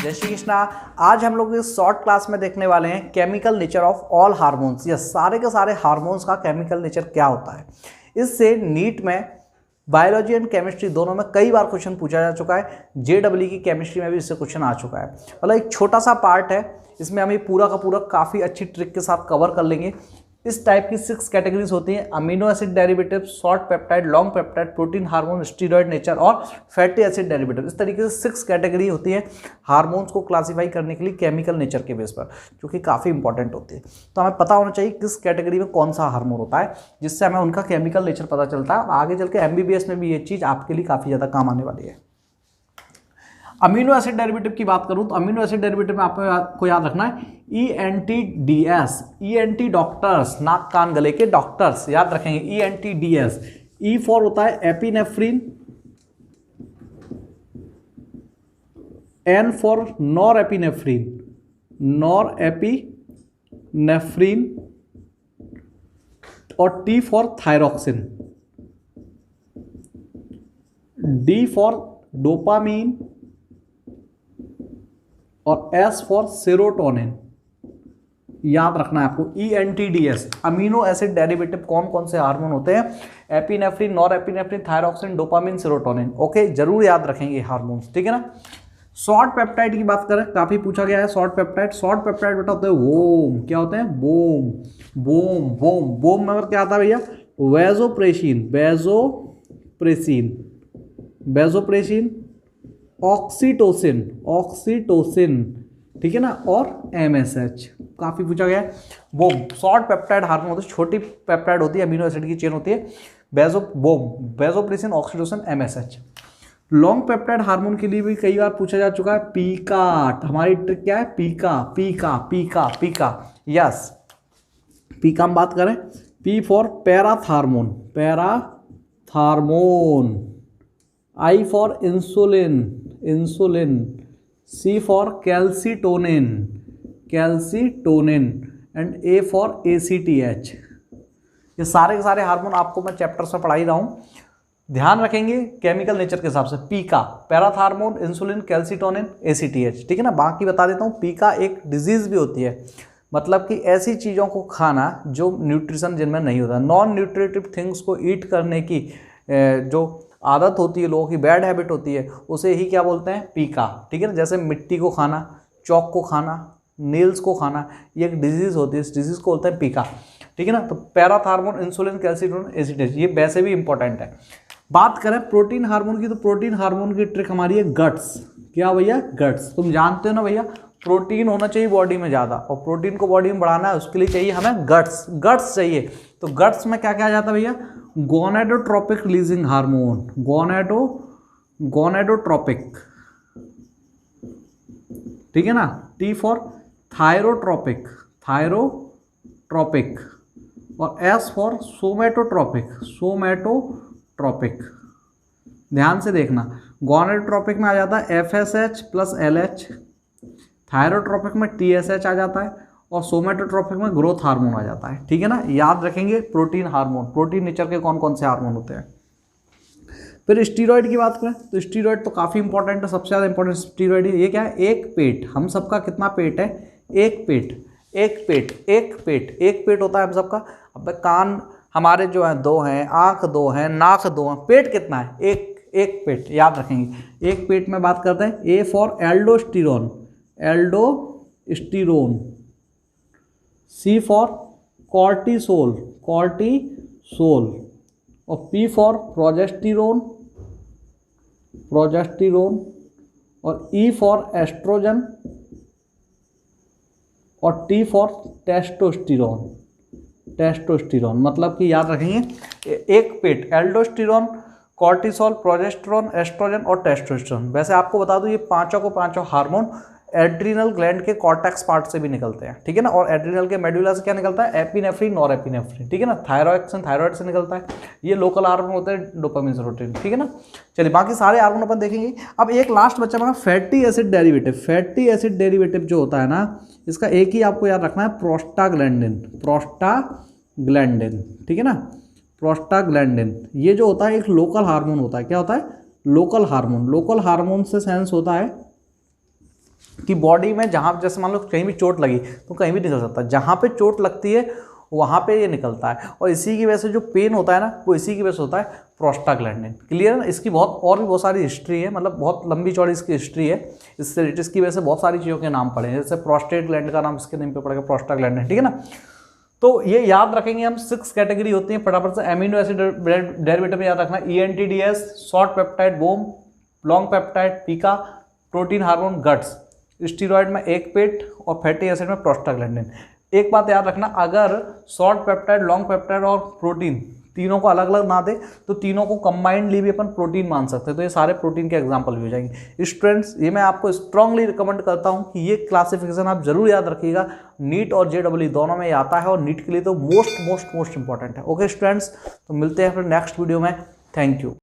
जय श्री कृष्णा। आज हम लोग इस शॉर्ट क्लास में देखने वाले हैं chemical nature of all hormones. या सारे के सारे हार्मोन्स का केमिकल नेचर क्या होता है। इससे नीट में बायोलॉजी एंड केमिस्ट्री दोनों में कई बार क्वेश्चन पूछा जा चुका है। जेडब्ल्यू की केमिस्ट्री में भी इससे क्वेश्चन आ चुका है। मतलब एक छोटा सा पार्ट है, इसमें हम ये पूरा का पूरा काफ़ी अच्छी ट्रिक के साथ कवर कर लेंगे। इस टाइप की 6 कैटेगरीज होती हैं: amino acid derivative, short peptide, long peptide, protein, hormone, steroid nature और फैटी एसिड डेरिवेटिव। इस तरीके से 6 कैटेगरी होती है हार्मोन्स को क्लासीफाई करने के लिए केमिकल नेचर के बेस पर, जो कि काफ़ी इंपॉर्टेंट होती है। तो हमें पता होना चाहिए किस कैटेगरी में कौन सा हार्मोन होता है, जिससे हमें उनका केमिकल नेचर पता चलता है और आगे चल के MBBS में भी ये चीज़ आपके लिए काफ़ी ज़्यादा काम आने वाली है। अमीनो एसिड डेरिवेटिव की बात करूं तो अमीनो एसिड डेरिवेटिव में आपको याद रखना है ENTDS, ENT डॉक्टर्स, नाक कान गले के डॉक्टर्स याद रखेंगे। ENTDS, E फॉर होता है epinephrine, N for nor epinephrine, nor epinephrine और T for thyroxine, D for dopamine और S फॉर सेरोटोनिन। याद रखना है आपको ENTDS। अमीनो एसिड डेरिवेटिव कौन कौन से हार्मोन होते हैं? Epinephrine, nor epinephrine, thyroxine, dopamine, serotonin. Okay, जरूर याद रखेंगे हार्मोन्स, ठीक है ना। शॉर्ट पेप्टाइड की बात करें, काफी पूछा गया है शॉर्ट पेप्टाइड। शॉर्ट पेप्टाइड बेटा होते हैं वोम। क्या होते हैं? बोम, बोम, बोम। बोम में क्या आता है भैया? Vasopressin, vasopressin, vasopressin, oxytocin, oxytocin, ठीक है ना, और MSH। काफी पूछा गया है। वो शॉर्ट पेप्टाइड हार्मोन होते हैं, छोटी पेप्टाइड होती है, अमीनो एसिड की चेन होती है। Vasopressin, oxytocin, MSH। Long peptide hormone के लिए भी कई बार पूछा जा चुका है पीका। हमारी ट्रिक क्या है? पीका, पीका, पीका, पीका। यस, पीका हम बात करें, P for parathormone, parathormone, I for insulin, insulin, C for calcitonin, calcitonin and A for ACTH। ये सारे के सारे हार्मोन आपको मैं चैप्टर्स में पढ़ा ही रहा हूँ, ध्यान रखेंगे केमिकल नेचर के हिसाब से। पीका, पैराथार्मोन, इंसुलिन, कैल्सीटोनिन, ACTH, ठीक है ना। बाकी बता देता हूँ, पीका एक डिजीज भी होती है, मतलब कि ऐसी चीज़ों को खाना जो न्यूट्रिशन जिनमें नहीं होता, नॉन न्यूट्रिटिव थिंग्स को ईट करने की जो आदत होती है, लोगों की बैड हैबिट होती है, उसे ही क्या बोलते हैं? पीका, ठीक है ना। जैसे मिट्टी को खाना, चौक को खाना, नील्स को खाना, ये एक डिजीज होती है, इस डिजीज को बोलते हैं पीका, ठीक है ना। तो पैराथार्मोन, इंसुलिन, कैल्सीटोनिन, एसिटेज, ये वैसे भी इंपॉर्टेंट है। बात करें प्रोटीन हार्मोन की, तो प्रोटीन हार्मोन की ट्रिक हमारी है गट्स। क्या भैया? गट्स। तुम जानते हो ना भैया, प्रोटीन होना चाहिए बॉडी में ज़्यादा, और प्रोटीन को बॉडी में बढ़ाना है, उसके लिए चाहिए हमें गट्स, गट्स चाहिए। तो गट्स में क्या क्या आ जाता है भैया? गोनेडोट्रोपिक रिलीजिंग हार्मोन, गोनेडोट्रोपिक, ठीक है ना। T फॉर थायरोट्रोपिक, थायरोट्रोपिक और S फॉर सोमेटोट्रोपिक, सोमेटोट्रोपिक। ध्यान से देखना, गोनेडोट्रोपिक में आ जाता है FSH प्लस LH, थायरोट्रोपिक में TSH आ जाता है और सोमेटोट्रोपिक में ग्रोथ हार्मोन आ जाता है, ठीक है ना। याद रखेंगे प्रोटीन हार्मोन, प्रोटीन नेचर के कौन कौन से हार्मोन होते हैं। फिर स्टीरॉयड की बात करें तो स्टीरॉयड तो काफ़ी इंपॉर्टेंट है, सबसे ज़्यादा इंपॉर्टेंट स्टीरॉयड ये क्या है? एक पेट। हम सबका कितना पेट है? एक पेट, एक पेट, एक पेट, एक पेट होता है हम सबका। अब कान हमारे जो है 2 हैं, आँख 2 हैं, नाक 2 हैं, पेट कितना है? एक पेट। याद रखेंगे, एक पेट में बात करते हैं। A for aldosterone, aldosterone, C for cortisol, cortisol और P फॉर प्रोजेस्टिरोन, प्रोजेस्टिरोन और E फॉर एस्ट्रोजन और T फॉर टेस्टोस्टिरोन, टेस्टोस्टिरोन। मतलब कि याद रखेंगे एक पेट, एल्डोस्टिरोन, कॉर्टिसोल, प्रोजेस्टेरोन, एस्ट्रोजन और टेस्टोस्टेरोन। वैसे आपको बता दूं, ये पांचों को पांचों हार्मोन एड्रिनल ग्लैंड के कॉर्टेक्स पार्ट से भी निकलते हैं, ठीक है ना। और एड्रिनल के मेडुला से क्या निकलता है? एपिनेफ्रिन, नॉर एपिनेफ्रिन, ठीक है ना। थायरॉक्सिन थायराइड से निकलता है। ये लोकल हार्मोन होते हैं, डोपामिन, सेरोटोनिन, ठीक है ना। चलिए बाकी सारे हार्मोन अपन देखेंगे। अब एक लास्ट बच्चा हमारा fatty acid derivative. Fatty acid derivative जो होता है ना, इसका एक ही आपको याद रखना है, प्रोस्टाग्लैंडिन, प्रोस्टाग्लैंडिन, ठीक है ना। प्रोस्टाग्लैंडिन ये जो होता है एक लोकल हार्मोन होता है। क्या होता है? Local hormone. लोकल हार्मोन से सेंस होता है कि बॉडी में जहाँ जैसे मान लो कहीं भी चोट लगी तो कहीं भी निकल सकता है, जहाँ पे चोट लगती है वहाँ पे ये निकलता है, और इसी की वजह से जो पेन होता है ना वो इसी की वजह से होता है प्रोस्टाग्लैंडिन। क्लियर है ना? इसकी बहुत और भी बहुत सारी हिस्ट्री है, मतलब बहुत लंबी चौड़ी इसकी हिस्ट्री है, इसकी वजह से बहुत सारी चीज़ों के नाम पड़े हैं, जैसे प्रोस्टेट ग्लैंड का नाम इसके नेम पे पड़ेगा प्रोस्टाग्लैंडिन, ठीक है ना। तो ये याद रखेंगे हम, 6 कैटेगरी होती है फटाफट से। एमिनो एसिड डेरिवेटिव में याद रखना, ENTDS, शॉर्ट पेप्टाइड बोम, लॉन्ग पेप्टाइड पीका, प्रोटीन हार्मोन गट्स, स्टीरॉयड में एक पेट, और फैटी एसिड में प्रोस्टाग्लैंडिन। एक बात याद रखना, अगर शॉर्ट पेप्टाइड, लॉन्ग पेप्टाइड और प्रोटीन तीनों को अलग अलग ना दे तो तीनों को कंबाइंडली भी अपन प्रोटीन मान सकते हैं, तो ये सारे प्रोटीन के एग्जांपल भी हो जाएंगे। स्टूडेंट्स ये मैं आपको स्ट्रांगली रिकमेंड करता हूं कि ये क्लासिफिकेशन आप जरूर याद रखिएगा, नीट और JEE दोनों में आता है, और नीट के लिए तो मोस्ट इंपॉर्टेंट है। ओके स्टूडेंट्स, तो मिलते हैं फिर नेक्स्ट वीडियो में। Thank you.